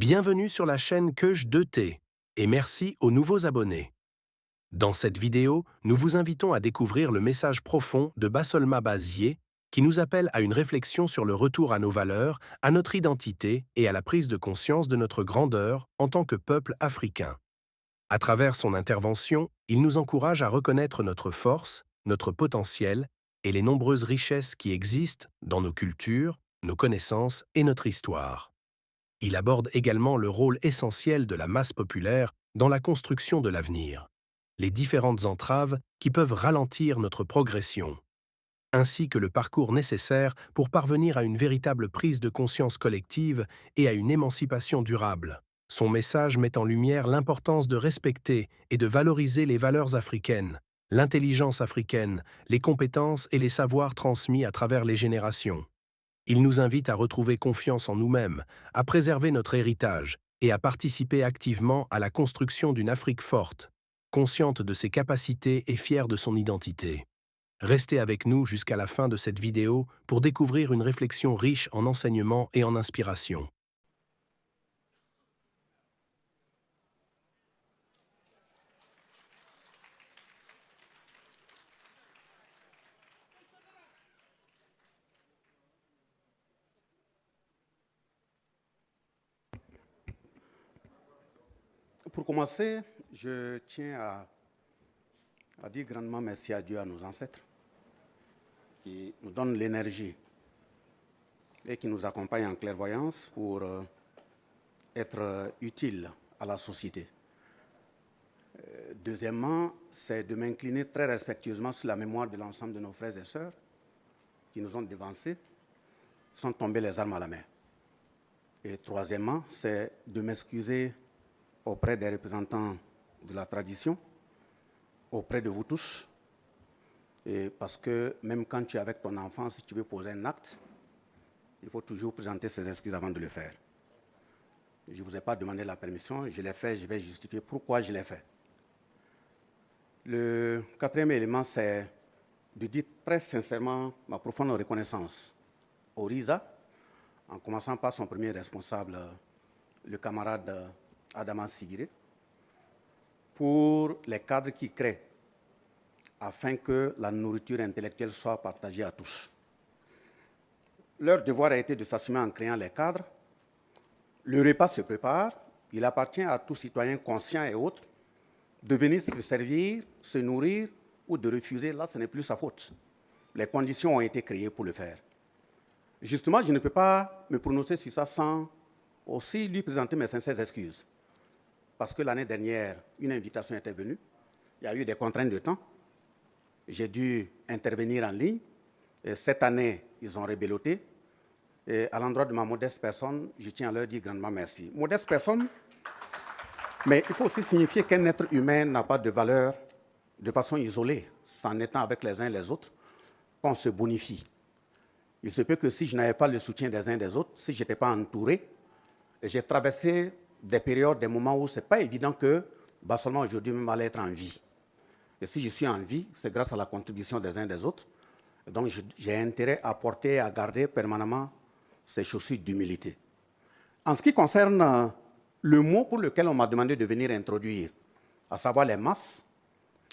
Bienvenue sur la chaîne Queuge 2T et merci aux nouveaux abonnés. Dans cette vidéo, nous vous invitons à découvrir le message profond de Bassolma Bazier qui nous appelle à une réflexion sur le retour à nos valeurs, à notre identité et à la prise de conscience de notre grandeur en tant que peuple africain. À travers son intervention, il nous encourage à reconnaître notre force, notre potentiel et les nombreuses richesses qui existent dans nos cultures, nos connaissances et notre histoire. Il aborde également le rôle essentiel de la masse populaire dans la construction de l'avenir, les différentes entraves qui peuvent ralentir notre progression, ainsi que le parcours nécessaire pour parvenir à une véritable prise de conscience collective et à une émancipation durable. Son message met en lumière l'importance de respecter et de valoriser les valeurs africaines, l'intelligence africaine, les compétences et les savoirs transmis à travers les générations. Il nous invite à retrouver confiance en nous-mêmes, à préserver notre héritage et à participer activement à la construction d'une Afrique forte, consciente de ses capacités et fière de son identité. Restez avec nous jusqu'à la fin de cette vidéo pour découvrir une réflexion riche en enseignements et en inspiration. Pour commencer, je tiens à dire grandement merci à Dieu, à nos ancêtres, qui nous donnent l'énergie et qui nous accompagnent en clairvoyance pour être utiles à la société. Deuxièmement, c'est de m'incliner très respectueusement sur la mémoire de l'ensemble de nos frères et sœurs qui nous ont devancés, sont tombés les armes à la main. Et troisièmement, c'est de m'excuser auprès des représentants de la tradition, auprès de vous tous, et parce que même quand tu es avec ton enfant, si tu veux poser un acte, il faut toujours présenter ses excuses avant de le faire. Je ne vous ai pas demandé la permission, je l'ai fait, je vais justifier pourquoi je l'ai fait. Le quatrième élément, c'est de dire très sincèrement ma profonde reconnaissance au RISA, en commençant par son premier responsable, le camarade Adama Sigiré, pour les cadres qui créent afin que la nourriture intellectuelle soit partagée à tous. Leur devoir a été de s'assumer en créant les cadres. Le repas se prépare. Il appartient à tout citoyen conscient et autres de venir se servir, se nourrir ou de refuser. Là, ce n'est plus sa faute. Les conditions ont été créées pour le faire. Justement, je ne peux pas me prononcer sur ça sans aussi lui présenter mes sincères excuses. Parce que l'année dernière, une invitation était venue. Il y a eu des contraintes de temps. J'ai dû intervenir en ligne. Et cette année, ils ont rébelloté. Et à l'endroit de ma modeste personne, je tiens à leur dire grandement merci. Modeste personne, mais il faut aussi signifier qu'un être humain n'a pas de valeur de façon isolée, s'en étant avec les uns et les autres, qu'on se bonifie. Il se peut que si je n'avais pas le soutien des uns et des autres, si je n'étais pas entouré, et j'ai traversé des périodes, des moments où ce n'est pas évident que Bassolma aujourd'hui même allait être en vie. Et si je suis en vie, c'est grâce à la contribution des uns et des autres. Et donc j'ai intérêt à porter, à garder permanemment ces chaussures d'humilité. En ce qui concerne le mot pour lequel on m'a demandé de venir introduire, à savoir les masses,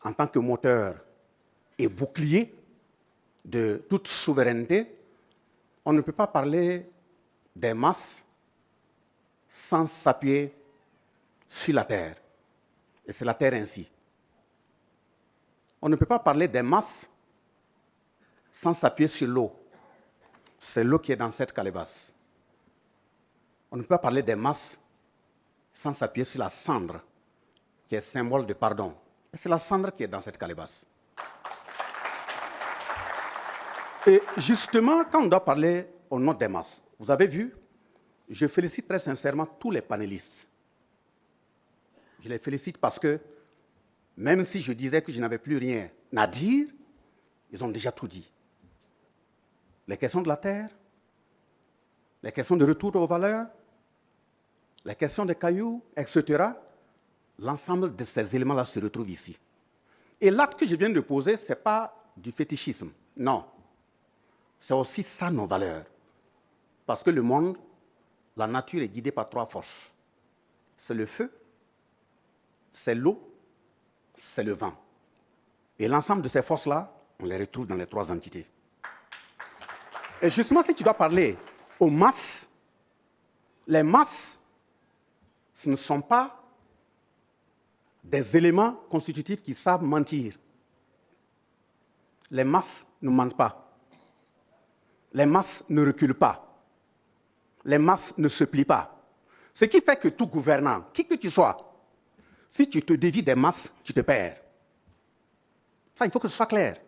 en tant que moteur et bouclier de toute souveraineté, on ne peut pas parler des masses sans s'appuyer sur la terre. Et c'est la terre ainsi. On ne peut pas parler des masses sans s'appuyer sur l'eau. C'est l'eau qui est dans cette calebasse. On ne peut pas parler des masses sans s'appuyer sur la cendre, qui est symbole de pardon. Et c'est la cendre qui est dans cette calebasse. Et justement, quand on doit parler au nom des masses, vous avez vu, je félicite très sincèrement tous les panélistes. Je les félicite parce que, même si je disais que je n'avais plus rien à dire, ils ont déjà tout dit. Les questions de la terre, les questions de retour aux valeurs, les questions des cailloux, etc. L'ensemble de ces éléments-là se retrouvent ici. Et l'acte que je viens de poser, ce n'est pas du fétichisme. Non. C'est aussi ça nos valeurs. Parce que le monde, la nature est guidée par trois forces. c'est le feu, c'est l'eau, c'est le vent. Et l'ensemble de ces forces-là, on les retrouve dans les trois entités. Et justement, si tu dois parler aux masses, les masses, ce ne sont pas des éléments constitutifs qui savent mentir. Les masses ne mentent pas. Les masses ne reculent pas. Les masses ne se plient pas. Ce qui fait que tout gouvernant, qui que tu sois, si tu te dévies des masses, tu te perds. Ça, il faut que ce soit clair.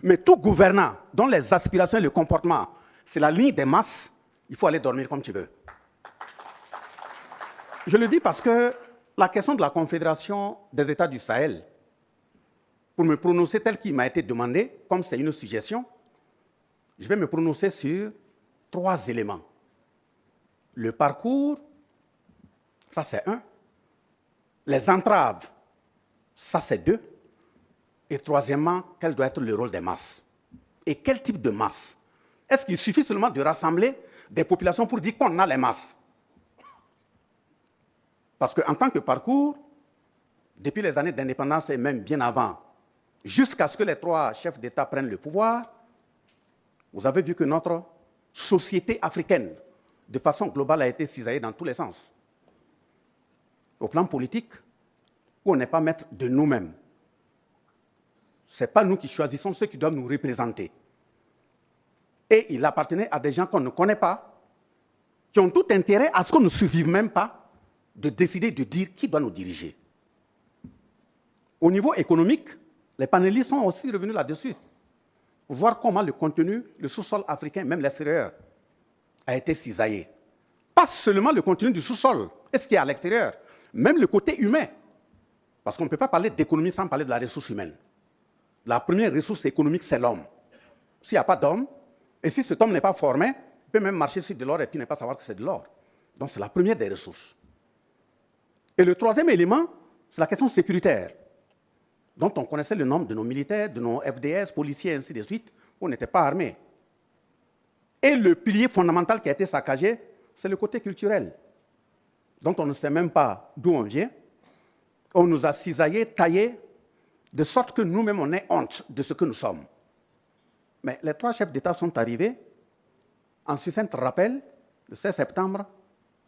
Mais tout gouvernant dont les aspirations et le comportement, c'est la ligne des masses, il faut aller dormir comme tu veux. Je le dis parce que la question de la Confédération des États du Sahel, pour me prononcer tel qu'il m'a été demandé, comme c'est une suggestion, je vais me prononcer sur 3 éléments. Le parcours, ça c'est 1. Les entraves, ça c'est 2. Et troisièmement, quel doit être le rôle des masses? Et quel type de masse? Est-ce qu'il suffit seulement de rassembler des populations pour dire qu'on a les masses? Parce qu'en tant que parcours, depuis les années d'indépendance et même bien avant, jusqu'à ce que les 3 chefs d'État prennent le pouvoir, vous avez vu que notre société africaine, de façon globale, a été cisaillée dans tous les sens. Au plan politique, où on n'est pas maître de nous-mêmes. Ce n'est pas nous qui choisissons ceux qui doivent nous représenter. Et il appartenait à des gens qu'on ne connaît pas, qui ont tout intérêt à ce qu'on ne survive même pas, de décider de dire qui doit nous diriger. Au niveau économique, les panélistes sont aussi revenus là-dessus, pour voir comment le contenu, le sous-sol africain, même l'extérieur, a été cisaillé. Pas seulement le contenu du sous-sol, et ce qui est à l'extérieur, même le côté humain. Parce qu'on ne peut pas parler d'économie sans parler de la ressource humaine. La première ressource économique, c'est l'homme. S'il n'y a pas d'homme, et si cet homme n'est pas formé, il peut même marcher sur de l'or et puis ne pas savoir que c'est de l'or. Donc c'est la première des ressources. Et le troisième élément, c'est la question sécuritaire, dont on connaissait le nombre de nos militaires, de nos FDS, policiers, ainsi de suite, où on n'était pas armés. Et le pilier fondamental qui a été saccagé, c'est le côté culturel, dont on ne sait même pas d'où on vient. On nous a cisaillés, taillés, de sorte que nous-mêmes, on ait honte de ce que nous sommes. Mais les 3 chefs d'État sont arrivés, en succinct rappel, le 16 septembre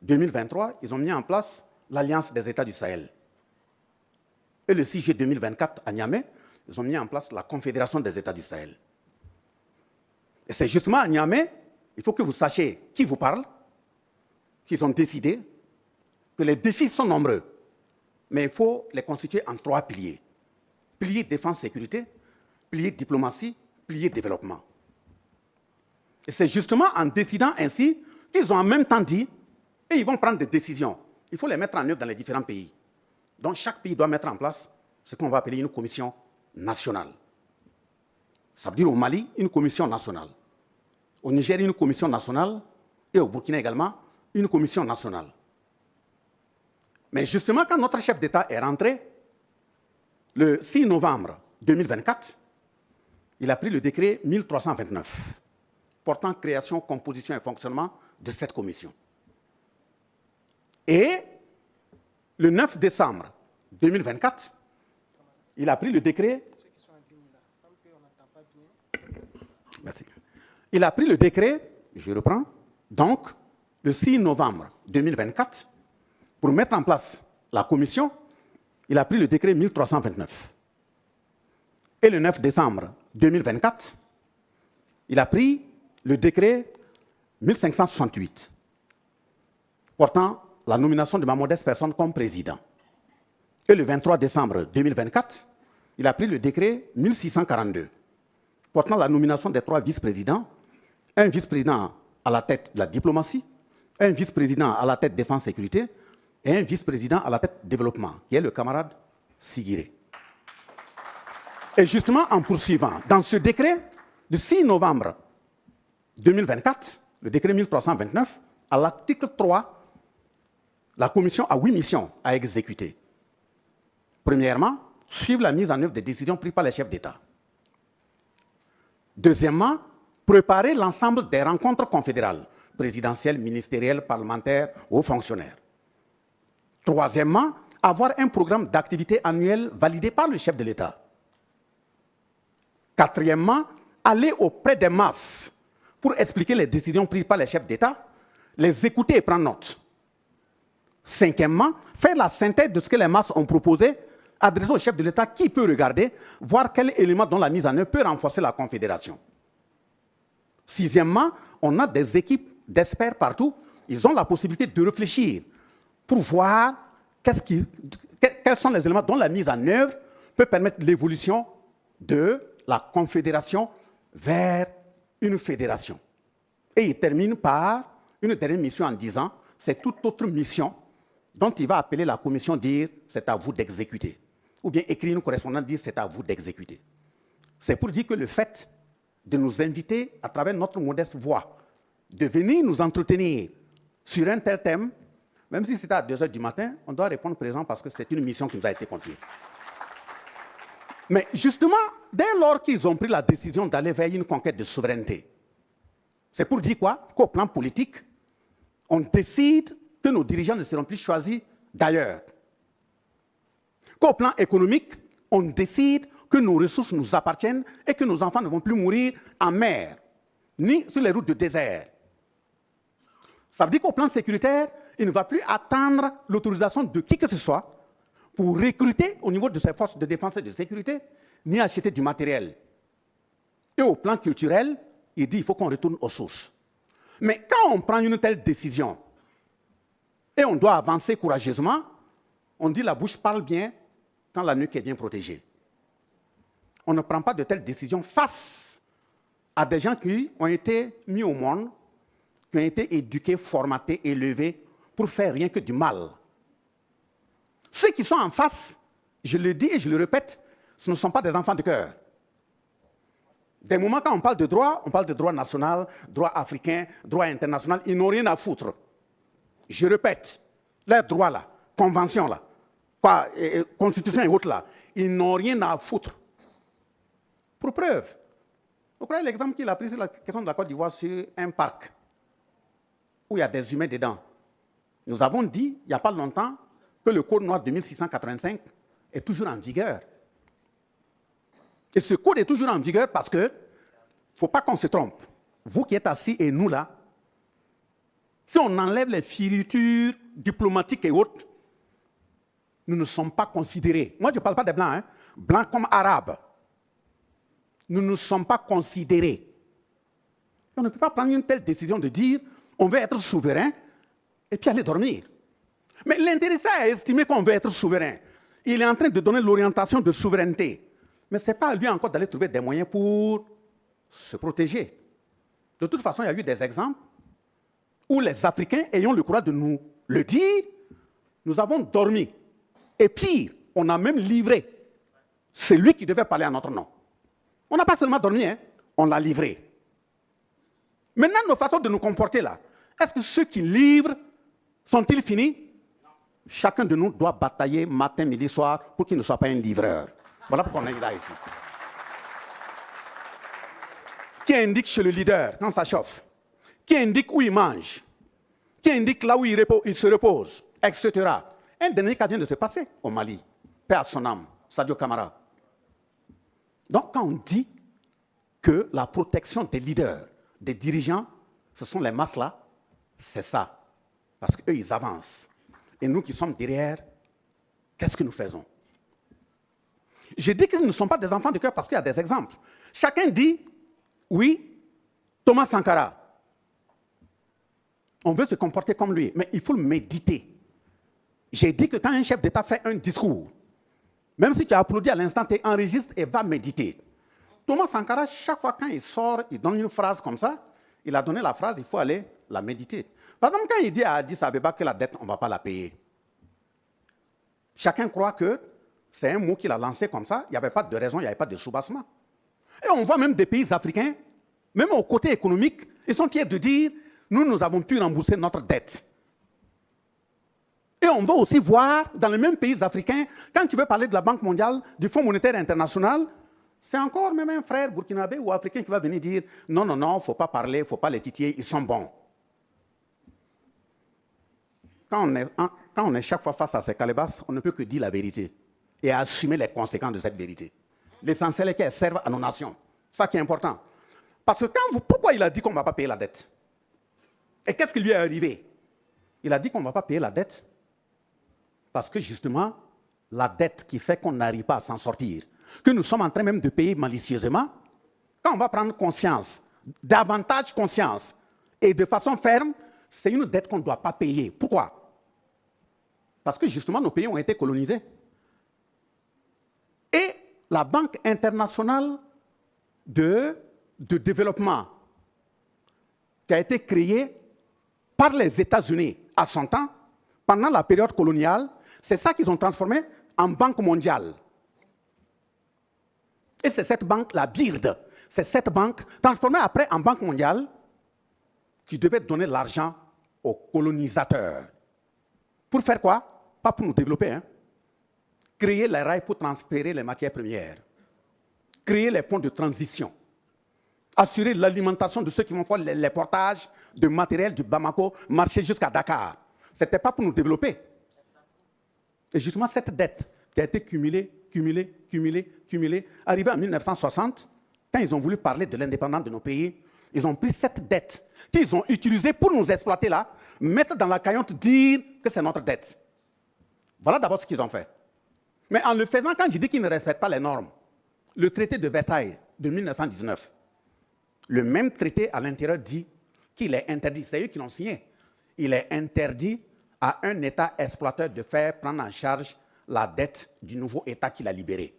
2023, ils ont mis en place l'Alliance des États du Sahel. Et le 6 juillet 2024, à Niamey, ils ont mis en place la Confédération des États du Sahel. Et c'est justement à Niamey, il faut que vous sachiez qui vous parle, qu'ils ont décidé que les défis sont nombreux, mais il faut les constituer en 3 piliers. Pilier défense-sécurité, pilier diplomatie, pilier développement. Et c'est justement en décidant ainsi qu'ils ont en même temps dit, et ils vont prendre des décisions. Il faut les mettre en œuvre dans les différents pays. Donc chaque pays doit mettre en place ce qu'on va appeler une commission nationale. Ça veut dire au Mali, une commission nationale. Au Niger, une commission nationale. Et au Burkina également, une commission nationale. Mais justement, quand notre chef d'État est rentré, le 6 novembre 2024, il a pris le décret 1329 portant création, composition et fonctionnement de cette commission. Et le 9 décembre 2024, il a pris le décret. Merci. Il a pris le décret, je reprends, donc le 6 novembre 2024, pour mettre en place la commission. Il a pris le décret 1329. Et le 9 décembre 2024, il a pris le décret 1568, portant la nomination de ma modeste personne comme président. Et le 23 décembre 2024, il a pris le décret 1642, portant la nomination des 3 vice-présidents, un vice-président à la tête de la diplomatie, un vice-président à la tête défense-sécurité, et un vice-président à la tête développement, qui est le camarade Sigiré. Et justement, en poursuivant, dans ce décret du 6 novembre 2024, le décret 1329, à l'article 3, la commission a 8 missions à exécuter. Premièrement, suivre la mise en œuvre des décisions prises par les chefs d'État. Deuxièmement, préparer l'ensemble des rencontres confédérales, présidentielles, ministérielles, parlementaires, hauts fonctionnaires. Troisièmement, avoir un programme d'activité annuel validé par le chef de l'État. Quatrièmement, aller auprès des masses pour expliquer les décisions prises par les chefs d'État, les écouter et prendre note. Cinquièmement, faire la synthèse de ce que les masses ont proposé, adresser au chef de l'État qui peut regarder, voir quel élément dont la mise en œuvre peut renforcer la Confédération. Sixièmement, on a des équipes d'experts partout, ils ont la possibilité de réfléchir pour voir quels sont les éléments dont la mise en œuvre peut permettre l'évolution de la Confédération vers une fédération. Et il termine par une dernière mission en disant, c'est toute autre mission dont il va appeler la commission, dire c'est à vous d'exécuter. Ou bien écrire une correspondance, dire c'est à vous d'exécuter. C'est pour dire que le fait de nous inviter à travers notre modeste voix, de venir nous entretenir sur un tel thème, même si c'était à 2 h du matin, on doit répondre présent parce que c'est une mission qui nous a été confiée. Mais justement, dès lors qu'ils ont pris la décision d'aller vers une conquête de souveraineté, c'est pour dire quoi? Qu'au plan politique, on décide que nos dirigeants ne seront plus choisis d'ailleurs. Qu'au plan économique, on décide que nos ressources nous appartiennent et que nos enfants ne vont plus mourir en mer, ni sur les routes de désert. Ça veut dire qu'au plan sécuritaire, il ne va plus attendre l'autorisation de qui que ce soit pour recruter au niveau de ses forces de défense et de sécurité, ni acheter du matériel. Et au plan culturel, il dit qu'il faut qu'on retourne aux sources. Mais quand on prend une telle décision, et on doit avancer courageusement, on dit la bouche parle bien quand la nuque est bien protégée. On ne prend pas de telles décisions face à des gens qui ont été mis au monde, qui ont été éduqués, formatés, élevés pour faire rien que du mal. Ceux qui sont en face, je le dis et je le répète, ce ne sont pas des enfants de cœur. Des moments quand on parle de droit national, droit africain, droit international, ils n'ont rien à foutre. Je répète, leurs droits là, conventions là, constitution et autres là, ils n'ont rien à foutre. Pour preuve, vous croyez l'exemple qu'il a pris sur la question de la Côte d'Ivoire sur un parc où il y a des humains dedans. Nous avons dit, il n'y a pas longtemps, que le Code noir de 1685 est toujours en vigueur. Et ce code est toujours en vigueur parce que, il ne faut pas qu'on se trompe. Vous qui êtes assis et nous là, si on enlève les firitures diplomatiques et autres, nous ne sommes pas considérés. Moi, je ne parle pas des blancs, hein, blancs comme arabes. Nous ne sommes pas considérés. On ne peut pas prendre une telle décision de dire on veut être souverain et puis aller dormir. Mais l'intéressé a estimé qu'on veut être souverain. Il est en train de donner l'orientation de souveraineté. Mais ce n'est pas à lui encore d'aller trouver des moyens pour se protéger. De toute façon, il y a eu des exemples où les Africains, ayant le courage de nous le dire, nous avons dormi. Et pire, on a même livré celui qui devait parler à notre nom. On n'a pas seulement dormi, hein, on l'a livré. Maintenant, nos façons de nous comporter là, est-ce que ceux qui livrent sont-ils finis? Chacun de nous doit batailler matin, midi, soir pour qu'il ne soit pas un livreur. Voilà pourquoi on est là ici. Qui indique chez le leader quand ça chauffe? Qui indique où il mange? Qui indique là où il se repose? Etc. Un dernier cas vient de se passer au Mali. Paix à son âme, Sadio Camara. Donc quand on dit que la protection des leaders, des dirigeants, ce sont les masses là, c'est ça. Parce qu'eux, ils avancent. Et nous qui sommes derrière, qu'est-ce que nous faisons? Je dis qu'ils ne sont pas des enfants de cœur parce qu'il y a des exemples. Chacun dit, oui, Thomas Sankara, on veut se comporter comme lui, mais il faut le méditer. J'ai dit que quand un chef d'État fait un discours, même si tu as applaudi à l'instant, tu enregistres et va méditer. Thomas Sankara, chaque fois quand il sort, il donne une phrase comme ça, il a donné la phrase, il faut aller la méditer. Par exemple, quand il dit à Addis Abeba que la dette, on ne va pas la payer, chacun croit que c'est un mot qu'il a lancé comme ça, il n'y avait pas de raison, il n'y avait pas de soubassement. Et on voit même des pays africains, même au côté économique, ils sont fiers de dire, nous avons pu rembourser notre dette. Et on va aussi voir, dans les mêmes pays africains, quand tu veux parler de la Banque mondiale, du Fonds monétaire international, c'est encore même un frère burkinabé ou africain qui va venir dire, non, il ne faut pas parler, il ne faut pas les titiller, ils sont bons. quand on est chaque fois face à ces calebasses, on ne peut que dire la vérité et assumer les conséquences de cette vérité. L'essentiel est qu'elles servent à nos nations. C'est ça qui est important. Parce que pourquoi il a dit qu'on ne va pas payer la dette? Et qu'est-ce qui lui est arrivé? Il a dit qu'on ne va pas payer la dette parce que justement, la dette qui fait qu'on n'arrive pas à s'en sortir, que nous sommes en train même de payer malicieusement, quand on va prendre conscience, davantage conscience, et de façon ferme, c'est une dette qu'on ne doit pas payer. Pourquoi? Parce que justement, nos pays ont été colonisés. Et la Banque internationale de développement, qui a été créée par les États-Unis à son temps, pendant la période coloniale, c'est ça qu'ils ont transformé en Banque mondiale. Et c'est cette banque, la BIRD, c'est cette banque transformée après en Banque mondiale qui devait donner l'argent aux colonisateurs. Pour faire quoi? Pas pour nous développer, hein. Créer les rails pour transférer les matières premières. Créer les ponts de transition. Assurer l'alimentation de ceux qui vont faire les portages de matériel du Bamako, marcher jusqu'à Dakar. Ce n'était pas pour nous développer. Et justement, cette dette qui a été cumulée, arrivée en 1960, quand ils ont voulu parler de l'indépendance de nos pays, ils ont pris cette dette qu'ils ont utilisée pour nous exploiter là, mettre dans la caillotte, dire que c'est notre dette. Voilà d'abord ce qu'ils ont fait. Mais en le faisant, quand je dis qu'ils ne respectent pas les normes, le traité de Versailles de 1919, le même traité à l'intérieur dit qu'il est interdit, c'est eux qui l'ont signé, il est interdit à un État exploiteur de faire prendre en charge la dette du nouveau État qu'il a libéré.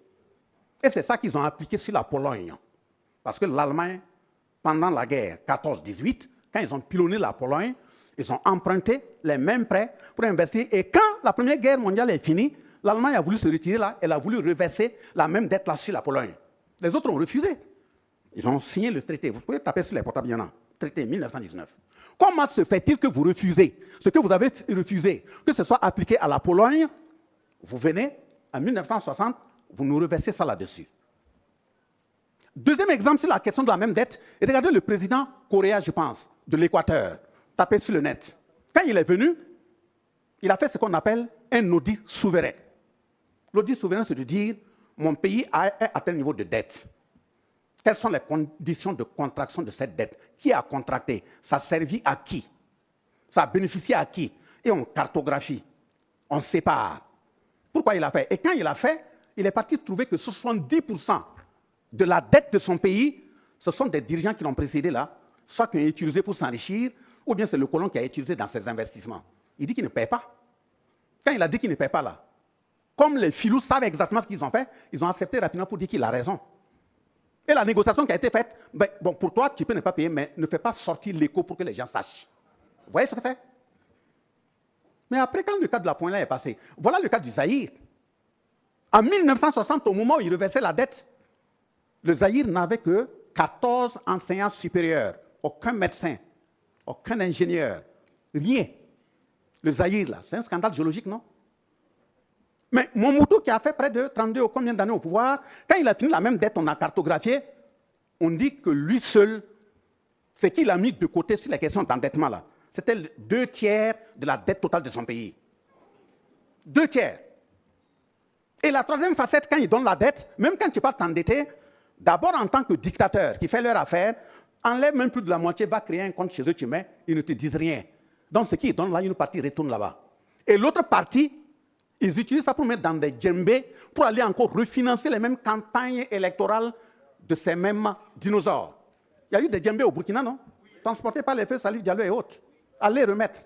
Et c'est ça qu'ils ont appliqué sur la Pologne. Parce que l'Allemagne, pendant la guerre 14-18, quand ils ont pilonné la Pologne, ils ont emprunté les mêmes prêts pour investir. Et quand la Première Guerre mondiale est finie, l'Allemagne a voulu se retirer là, elle a voulu reverser la même dette là sur la Pologne. Les autres ont refusé. Ils ont signé le traité. Vous pouvez taper sur les portables, il y en a. Traité 1919. Comment se fait-il que vous refusez ce que vous avez refusé, que ce soit appliqué à la Pologne? Vous venez, en 1960, vous nous reversez ça là-dessus. Deuxième exemple sur la question de la même dette, et regardez le président Correa, je pense, de l'Équateur, tapez sur le net. Quand il est venu, il a fait ce qu'on appelle un audit souverain. L'audit souverain, c'est de dire, mon pays a atteint un niveau de dette. Quelles sont les conditions de contraction de cette dette? Qui a contracté? Ça a servi à qui? Ça a bénéficié à qui? Et on cartographie, on sépare. Pourquoi il a fait? Et quand il a fait, il est parti trouver que 70% de la dette de son pays, ce sont des dirigeants qui l'ont précédé là, soit qui ont utilisé pour s'enrichir, ou bien c'est le colon qui a utilisé dans ses investissements. Il dit qu'il ne paie pas. Quand il a dit qu'il ne paie pas là, comme les filous savent exactement ce qu'ils ont fait, ils ont accepté rapidement pour dire qu'il a raison. Et la négociation qui a été faite, ben, bon, pour toi, tu peux ne pas payer, mais ne fais pas sortir l'écho pour que les gens sachent. Vous voyez ce que c'est? Mais après, quand le cas de la Pointe-là est passé, voilà le cas du Zaïre. En 1960, au moment où il reversait la dette, le Zaïre n'avait que 14 enseignants supérieurs, aucun médecin, aucun ingénieur, rien. Le Zaïre, là, c'est un scandale géologique, non? Mais Mobutu, qui a fait près de 32 ou combien d'années au pouvoir, quand il a fini la même dette, on a cartographié, on dit que lui seul, ce qu'il a mis de côté sur les questions d'endettement, là, c'était 2/3 de la dette totale de son pays. 2/3. Et la troisième facette, quand il donne la dette, même quand tu parles t'endetter, d'abord en tant que dictateur qui fait leur affaire, enlève même plus de la moitié, va créer un compte chez eux, tu mets, ils ne te disent rien. Donc ce qu'ils donnent là, une partie retourne là-bas. Et l'autre partie, ils utilisent ça pour mettre dans des djembés, pour aller encore refinancer les mêmes campagnes électorales de ces mêmes dinosaures. Il y a eu des djembés au Burkina, non? Transportés par les feux Salif Diallo et autres. Allez remettre.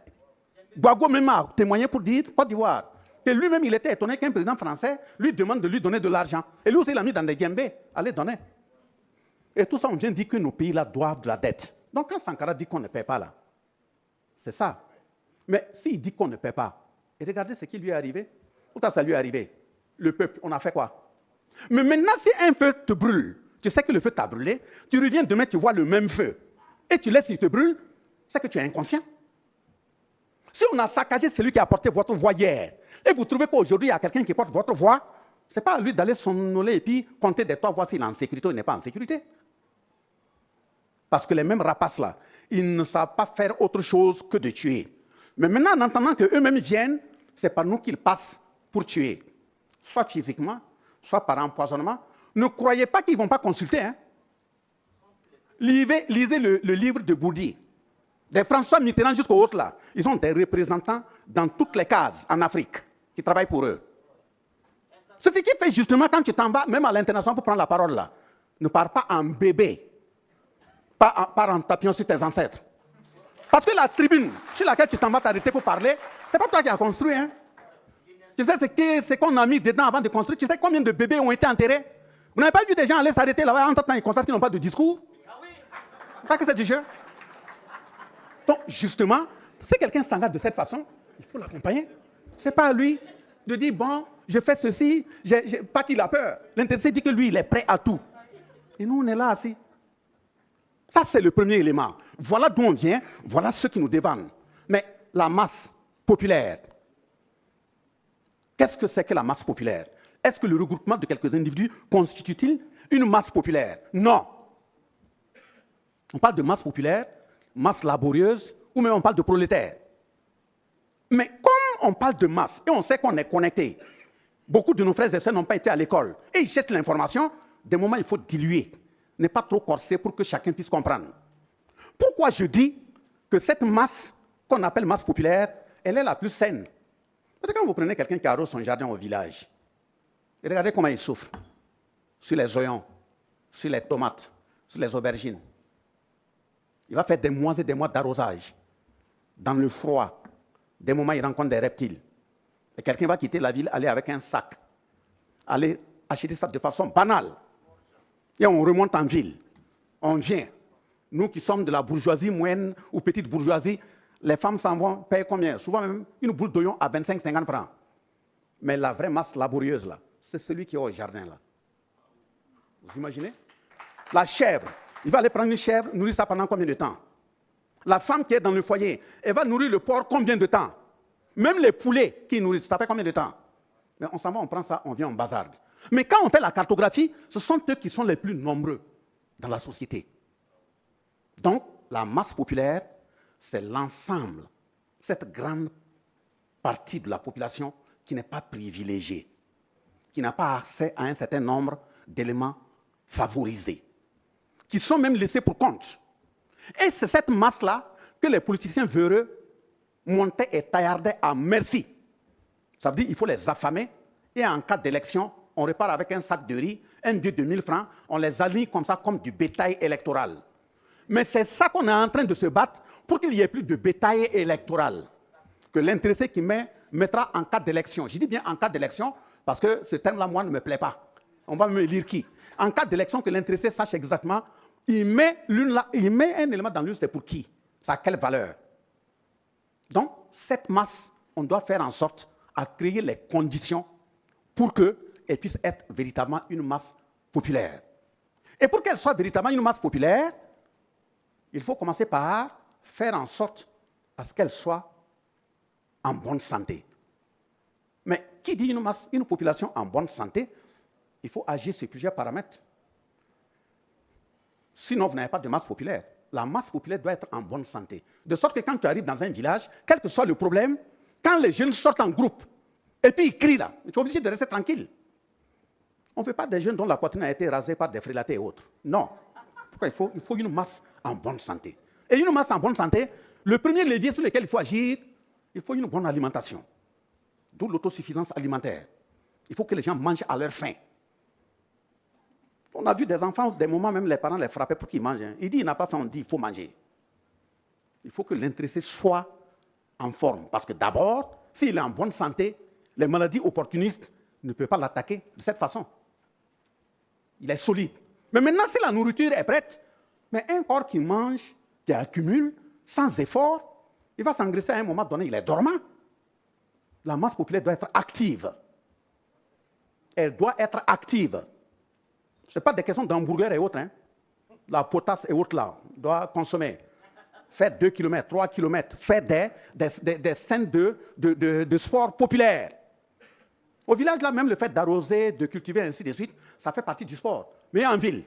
Gbagbo même a témoigné pour dire, Côte d'Ivoire, que lui-même il était étonné qu'un président français lui demande de lui donner de l'argent. Et lui aussi il l'a mis dans des djembés. Allez donner. Et tout ça, on vient dire que nos pays là doivent de la dette. Donc quand Sankara dit qu'on ne paie pas là, c'est ça. Mais s'il dit qu'on ne paie pas, et regardez ce qui lui est arrivé. Pourquoi ça lui est arrivé? Le peuple, on a fait quoi? Mais maintenant, si un feu te brûle, tu sais que le feu t'a brûlé, tu reviens demain, tu vois le même feu, et tu laisses il te brûle, c'est que tu es inconscient. Si on a saccagé celui qui a porté votre voix hier, et vous trouvez qu'aujourd'hui, il y a quelqu'un qui porte votre voix, ce n'est pas à lui d'aller somnoler et puis compter des toits, voir s'il est en sécurité ou il n'est pas en sécurité. Parce que les mêmes rapaces là, ils ne savent pas faire autre chose que de tuer. Mais maintenant, en entendant qu'eux-mêmes viennent, c'est par nous qu'ils passent pour tuer. Soit physiquement, soit par empoisonnement. Ne croyez pas qu'ils ne vont pas consulter. Hein. Lisez le livre de Bourdi. Des François Mitterrand jusqu'aux autres là. Ils ont des représentants dans toutes les cases en Afrique qui travaillent pour eux. Ce qui fait justement quand tu t'en vas, même à l'international pour prendre la parole là, ne parle pas en bébé, pas en tapant sur tes ancêtres. Parce que la tribune sur laquelle tu t'en vas t'arrêter pour parler, c'est pas toi qui as construit. Hein. Tu sais ce qu'on a mis dedans avant de construire. Tu sais combien de bébés ont été enterrés. Vous n'avez pas vu des gens aller s'arrêter là-bas en temps ils constatent qu'ils n'ont pas de discours. C'est pas que c'est du jeu. Donc, justement, si quelqu'un s'engage de cette façon, il faut l'accompagner. Ce n'est pas à lui de dire, bon, je fais ceci, pas qu'il a peur. L'intéressé dit que lui, il est prêt à tout. Et nous, on est là assis. Ça, c'est le premier élément. Voilà d'où on vient, voilà ce qui nous dévanne. Mais la masse populaire, qu'est-ce que c'est que la masse populaire? Est-ce que le regroupement de quelques individus constitue-t-il une masse populaire? Non. On parle de masse populaire, masse laborieuse, ou même on parle de prolétaires. Mais comme on parle de masse, et on sait qu'on est connecté, beaucoup de nos frères et sœurs n'ont pas été à l'école, et ils cherchent l'information, des moments il faut diluer, ne pas trop corser pour que chacun puisse comprendre. Pourquoi je dis que cette masse, qu'on appelle masse populaire, elle est la plus saine? Parce que quand vous prenez quelqu'un qui arrose son jardin au village, et regardez comment il souffre, sur les oignons, sur les tomates, sur les aubergines. Il va faire des mois et des mois d'arrosage, dans le froid. Des moments, il rencontre des reptiles. Et quelqu'un va quitter la ville, aller avec un sac, aller acheter ça de façon banale. Et on remonte en ville. On vient. Nous qui sommes de la bourgeoisie moyenne ou petite bourgeoisie, les femmes s'en vont payer combien? Souvent même une boule d'oignon à 25-50 francs. Mais la vraie masse laborieuse, là, c'est celui qui est au jardin, là. Vous imaginez? La chèvre. Il va aller prendre une chèvre, nourrir ça pendant combien de temps? La femme qui est dans le foyer, elle va nourrir le porc combien de temps? Même les poulets qui nourrissent, ça fait combien de temps? Mais on s'en va, on prend ça, on vient, on bazarde. Mais quand on fait la cartographie, ce sont eux qui sont les plus nombreux dans la société. Donc, la masse populaire, c'est l'ensemble, cette grande partie de la population qui n'est pas privilégiée, qui n'a pas accès à un certain nombre d'éléments favorisés, qui sont même laissés pour compte. Et c'est cette masse-là que les politiciens véreux montaient et taillardaient à merci. Ça veut dire qu'il faut les affamer, et en cas d'élection, on repart avec un sac de riz, un billet de 1000 francs, on les aligne comme ça, comme du bétail électoral. Mais c'est ça qu'on est en train de se battre pour qu'il n'y ait plus de bétail électoral. Que l'intéressé qui mettra en cas d'élection. Je dis bien en cas d'élection, parce que ce terme-là, moi, ne me plaît pas. On va me lire qui? En cas d'élection, que l'intéressé sache exactement, il met un élément dans l'une, c'est pour qui? Ça a quelle valeur? Donc, cette masse, on doit faire en sorte à créer les conditions pour qu'elle puisse être véritablement une masse populaire. Et pour qu'elle soit véritablement une masse populaire, il faut commencer par faire en sorte à ce qu'elle soit en bonne santé. Mais qui dit une population en bonne santé, il faut agir sur plusieurs paramètres. Sinon, vous n'avez pas de masse populaire. La masse populaire doit être en bonne santé. De sorte que quand tu arrives dans un village, quel que soit le problème, quand les jeunes sortent en groupe, et puis ils crient là, tu es obligé de rester tranquille. On ne fait pas des jeunes dont la poitrine a été rasée par des frélatés et autres. Non. Pourquoi il faut une masse en bonne santé. Et une masse en bonne santé, le premier levier sur lequel il faut agir, il faut une bonne alimentation. D'où l'autosuffisance alimentaire. Il faut que les gens mangent à leur faim. On a vu des enfants, des moments même les parents les frappaient pour qu'ils mangent. Il dit il n'a pas faim, on dit il faut manger. Il faut que l'intéressé soit en forme. Parce que d'abord, s'il est en bonne santé, les maladies opportunistes ne peuvent pas l'attaquer de cette façon. Il est solide. Mais maintenant, si la nourriture est prête, mais un corps qui mange, qui accumule, sans effort, il va s'engraisser à un moment donné, il est dormant. La masse populaire doit être active. Elle doit être active. Ce n'est pas des questions d'hamburger et autres. Hein. La potasse et autres là, doit consommer. Faire 2 km, 3 km, faire des scènes de sport populaire. Au village, là, même le fait d'arroser, de cultiver, ainsi de suite, ça fait partie du sport. Mais en ville,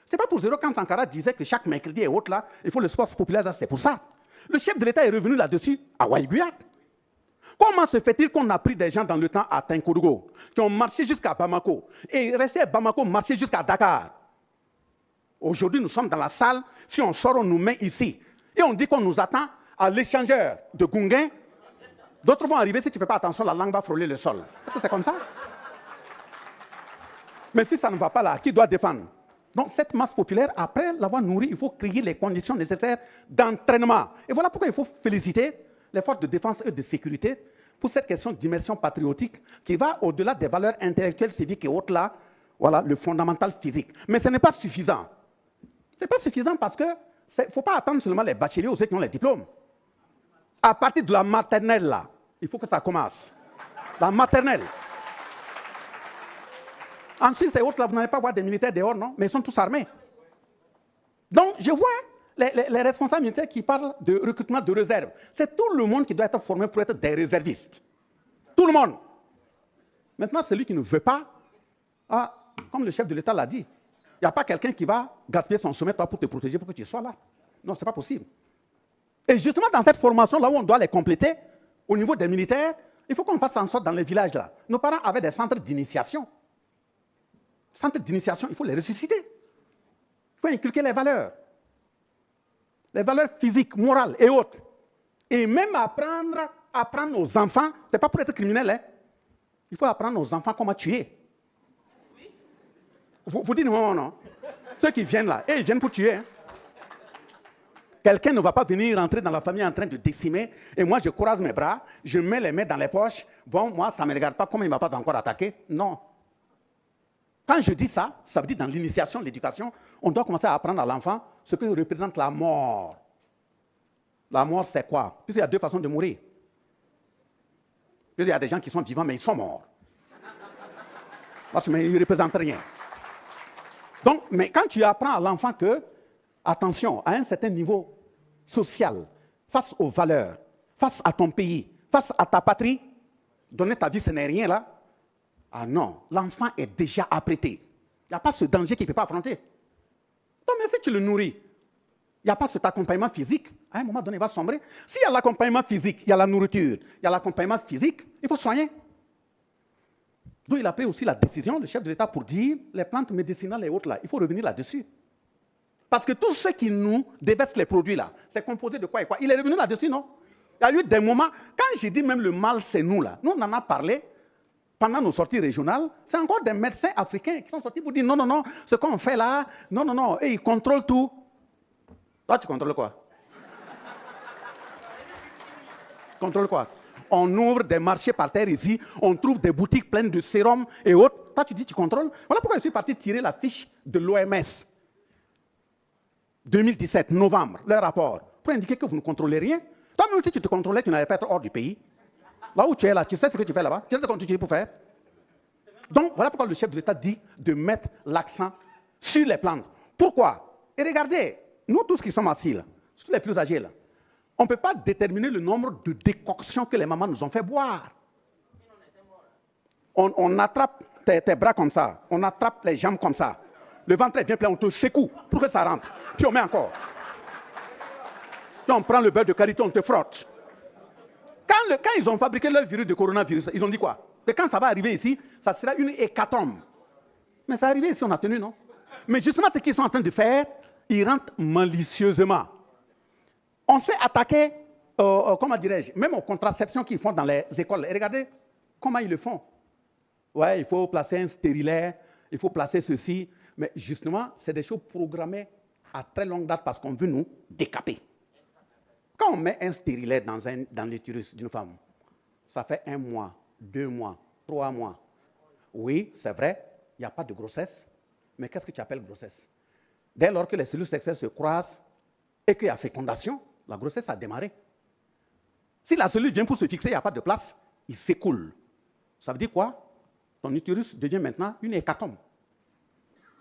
ce n'est pas pour zéro quand Sankara disait que chaque mercredi et autres là, il faut le sport populaire, c'est pour ça. Le chef de l'État est revenu là-dessus à Waïguya. Comment se fait-il qu'on a pris des gens dans le temps à Tinkourgo, qui ont marché jusqu'à Bamako, et resté à Bamako, marché jusqu'à Dakar? Aujourd'hui, nous sommes dans la salle, si on sort, on nous met ici. Et on dit qu'on nous attend à l'échangeur de Gunguin. D'autres vont arriver, si tu ne fais pas attention, la langue va frôler le sol. Est-ce que c'est comme ça? Mais si ça ne va pas là, qui doit défendre? Donc cette masse populaire, après l'avoir nourrie, il faut créer les conditions nécessaires d'entraînement. Et voilà pourquoi il faut féliciter les forces de défense et de sécurité pour cette question d'immersion patriotique qui va au-delà des valeurs intellectuelles, civiques et autres là, voilà, le fondamental physique. Mais ce n'est pas suffisant. Ce n'est pas suffisant parce que il ne faut pas attendre seulement les bacheliers ou ceux qui ont les diplômes. À partir de la maternelle là, il faut que ça commence. La maternelle. En Suisse et autres, là, vous n'allez pas voir des militaires dehors, non? Mais ils sont tous armés. Donc, je vois les responsables militaires qui parlent de recrutement de réserve. C'est tout le monde qui doit être formé pour être des réservistes. Tout le monde. Maintenant, celui qui ne veut pas, comme le chef de l'État l'a dit, il n'y a pas quelqu'un qui va gaspiller son sommet toi, pour te protéger, pour que tu sois là. Non, ce n'est pas possible. Et justement, dans cette formation, là où on doit les compléter, au niveau des militaires, il faut qu'on fasse en sorte dans les villages là. Nos parents avaient des centres d'initiation. Centres d'initiation, il faut les ressusciter. Il faut inculquer les valeurs physiques, morales et autres. Et même apprendre aux enfants, ce n'est pas pour être criminel, hein. Il faut apprendre aux enfants comment tuer. Vous dites non, non. Ceux qui viennent là, ils viennent pour tuer. Hein. Quelqu'un ne va pas venir rentrer dans la famille en train de décimer, et moi je croise mes bras, je mets les mains dans les poches, bon, moi ça ne me regarde pas, comme il ne m'a pas encore attaqué. Non. Quand je dis ça, ça veut dire dans l'initiation, l'éducation, on doit commencer à apprendre à l'enfant ce que représente la mort. La mort, c'est quoi? Puisqu'il y a deux façons de mourir. Puisqu'il y a des gens qui sont vivants, mais ils sont morts. Parce qu'ils ne représentent rien. Donc, mais quand tu apprends à l'enfant que, attention, à un certain niveau social, face aux valeurs, face à ton pays, face à ta patrie, donner ta vie, ce n'est rien là. Ah non, l'enfant est déjà apprêté. Il n'y a pas ce danger qu'il ne peut pas affronter. Donc, mais si tu le nourris, il n'y a pas cet accompagnement physique, à un moment donné, il va sombrer. S'il y a l'accompagnement physique, il y a la nourriture, il y a l'accompagnement physique, il faut soigner. Donc, il a pris aussi la décision, le chef de l'État, pour dire les plantes médicinales et autres là, il faut revenir là-dessus. Parce que tout ce qui nous déverse les produits là, c'est composé de quoi et quoi. Il est revenu là-dessus, non? Il y a eu des moments, quand j'ai dit même le mal, c'est nous là, nous on en a parlé pendant nos sorties régionales, c'est encore des médecins africains qui sont sortis pour dire non, non, non, ce qu'on fait là, non, non, non, et ils contrôlent tout. Toi, tu contrôles quoi? Contrôle quoi? On ouvre des marchés par terre ici, on trouve des boutiques pleines de sérum et autres. Toi, tu dis tu contrôles. Voilà pourquoi je suis parti tirer la fiche de l'OMS. 2017, novembre, leur rapport, pour indiquer que vous ne contrôlez rien. Toi-même, si tu te contrôlais, tu n'allais pas être hors du pays. Là où tu es là, tu sais ce que tu fais là-bas, tu sais ce que tu fais pour faire. Donc, voilà pourquoi le chef de l'État dit de mettre l'accent sur les plantes. Pourquoi? Et regardez, nous tous qui sommes assis là, surtout les plus âgés là, on ne peut pas déterminer le nombre de décoctions que les mamans nous ont fait boire. On attrape tes bras comme ça, on attrape les jambes comme ça. Le ventre est bien plein, on te secoue pour que ça rentre. Puis on met encore. Puis on prend le beurre de karité, on te frotte. Quand ils ont fabriqué leur virus de coronavirus, ils ont dit quoi? Que quand ça va arriver ici, ça sera une hécatombe. Mais ça arrivé ici, on a tenu, non? Mais justement, ce qu'ils sont en train de faire, ils rentrent malicieusement. On s'est attaqué, comment dirais-je, même aux contraceptions qu'ils font dans les écoles. Et regardez comment ils le font. Ouais, il faut placer un stérilet, il faut placer ceci. Mais justement, c'est des choses programmées à très longue date parce qu'on veut nous décaper. Quand on met un stérilet dans l'utérus d'une femme, ça fait 1 mois, 2 mois, 3 mois. Oui, c'est vrai, il n'y a pas de grossesse. Mais qu'est-ce que tu appelles grossesse? Dès lors que les cellules sexuelles se croisent et qu'il y a fécondation, la grossesse a démarré. Si la cellule vient pour se fixer, il n'y a pas de place, il s'écoule. Ça veut dire quoi? Ton utérus devient maintenant une hécatombe.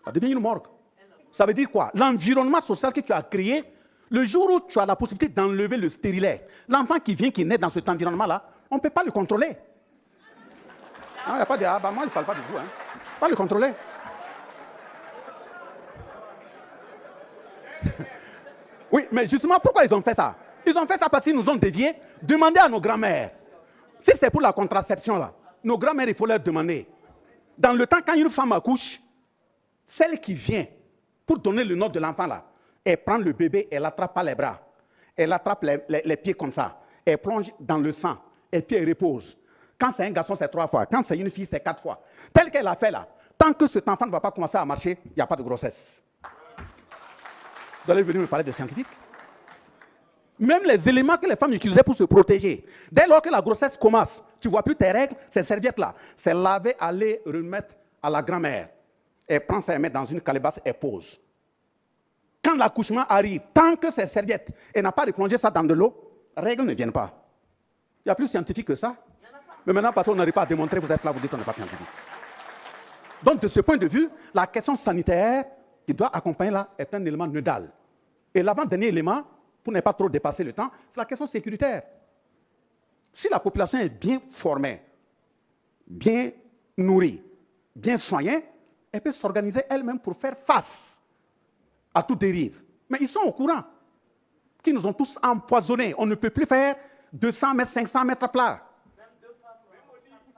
Ça devient une morgue. Ça veut dire quoi? L'environnement social que tu as créé, le jour où tu as la possibilité d'enlever le stérilet, l'enfant qui vient, qui naît dans cet environnement-là, on ne peut pas le contrôler. Il n'y a pas de moi je ne parle pas de vous. Hein. Pas le contrôler. Oui, mais justement, pourquoi ils ont fait ça? Ils ont fait ça parce qu'ils nous ont déviés. Demandez à nos grands-mères. Si c'est pour la contraception, là, nos grands-mères, il faut leur demander. Dans le temps, quand une femme accouche, celle qui vient pour donner le nom de l'enfant, là, elle prend le bébé, elle l'attrape par les bras. Elle attrape les pieds comme ça. Elle plonge dans le sang. Et puis elle repose. Quand c'est un garçon, c'est 3 fois. Quand c'est une fille, c'est 4 fois. Tel qu'elle a fait là. Tant que cet enfant ne va pas commencer à marcher, il n'y a pas de grossesse. Vous allez venir me parler de scientifique. Même les éléments que les femmes utilisaient pour se protéger. Dès lors que la grossesse commence, tu ne vois plus tes règles, ces serviettes-là, c'est laver, aller remettre à la grand-mère. Elle prend ça, elle met dans une calebasse, elle pose. Quand l'accouchement arrive, tant que ces serviettes, elle n'a pas replongé ça dans de l'eau, les règles ne viennent pas. Il y a plus scientifique que ça. Mais maintenant, parce qu'on n'arrive pas à démontrer, vous êtes là, vous dites qu'on n'est pas scientifique. Donc, de ce point de vue, la question sanitaire qui doit accompagner là est un élément nodal. Et l'avant-dernier élément, pour ne pas trop dépasser le temps, c'est la question sécuritaire. Si la population est bien formée, bien nourrie, bien soignée, elle peut s'organiser elle-même pour faire face à toute dérive. Mais ils sont au courant qu'ils nous ont tous empoisonnés. On ne peut plus faire 200 mètres, 500 mètres à plat.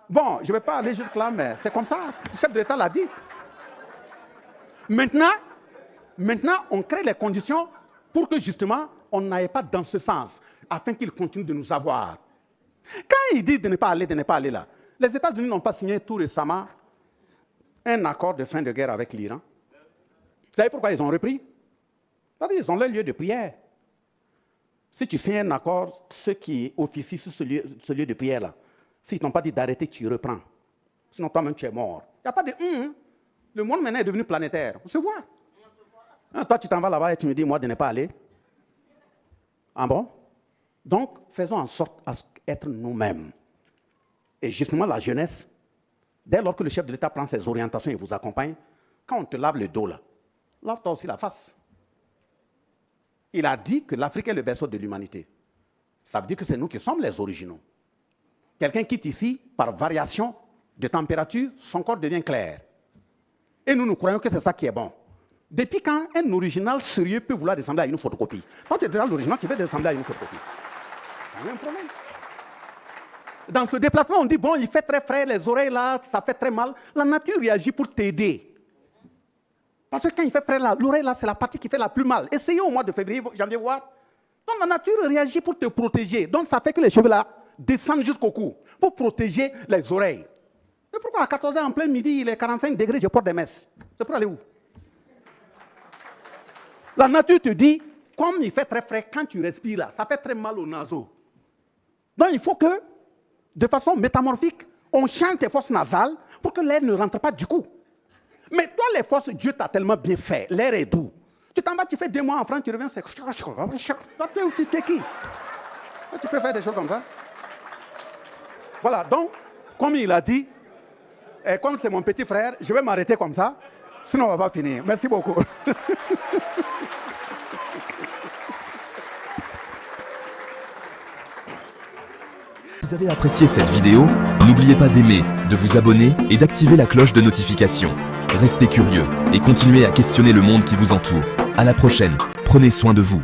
Bon, je ne vais pas aller jusque là, mais c'est comme ça. Le chef de l'État l'a dit. Maintenant, on crée les conditions pour que justement, on n'aille pas dans ce sens, afin qu'ils continuent de nous avoir. Quand ils disent de ne pas aller là, les États-Unis n'ont pas signé tout récemment un accord de fin de guerre avec l'Iran. Vous savez pourquoi ils ont repris? Parce qu'ils ont leur lieu de prière. Si tu signes un accord, ceux qui officient sur ce lieu de prière-là, s'ils t'ont pas dit d'arrêter, tu reprends. Sinon, toi-même, tu es mort. Il n'y a pas de Le monde maintenant est devenu planétaire. On se voit. Toi, tu t'en vas là-bas et tu me dis, moi, de ne pas aller. Ah bon? Donc, faisons en sorte d'être nous-mêmes. Et justement, la jeunesse, dès lors que le chef de l'État prend ses orientations et vous accompagne, quand on te lave le dos, là, lave-toi aussi la face. Il a dit que l'Afrique est le berceau de l'humanité. Ça veut dire que c'est nous qui sommes les originaux. Quelqu'un quitte ici, par variation de température, son corps devient clair. Et nous croyons que c'est ça qui est bon. Depuis quand un original sérieux peut vouloir ressembler à une photocopie? Quand c'est déjà l'original qui veut ressembler à une photocopie. Il y a un problème. Dans ce déplacement, on dit, bon, il fait très frais, les oreilles là, ça fait très mal. La nature réagit pour t'aider. Parce que quand il fait frais là, l'oreille là, c'est la partie qui fait la plus mal. Essayez au mois de février, janvier, voir. Donc la nature réagit pour te protéger. Donc ça fait que les cheveux là descendent jusqu'au cou, pour protéger les oreilles. Mais pourquoi à 14h en plein midi, il est 45 degrés, je porte des messes? C'est pour aller où? La nature te dit, comme il fait très frais, quand tu respires là, ça fait très mal aux naseaux. Donc il faut que, de façon métamorphique, on change tes forces nasales pour que l'air ne rentre pas du coup. Mais toi, les forces, Dieu t'a tellement bien fait, l'air est doux. Tu t'en vas, tu fais 2 mois en France, tu reviens, c'est... Toi, tu t'es qui? Tu peux faire des choses comme ça. Voilà, donc, comme il a dit, et comme c'est mon petit frère, je vais m'arrêter comme ça, sinon on ne va pas finir. Merci beaucoup. Vous avez apprécié cette vidéo? N'oubliez pas d'aimer, de vous abonner et d'activer la cloche de notification. Restez curieux et continuez à questionner le monde qui vous entoure. À la prochaine, prenez soin de vous.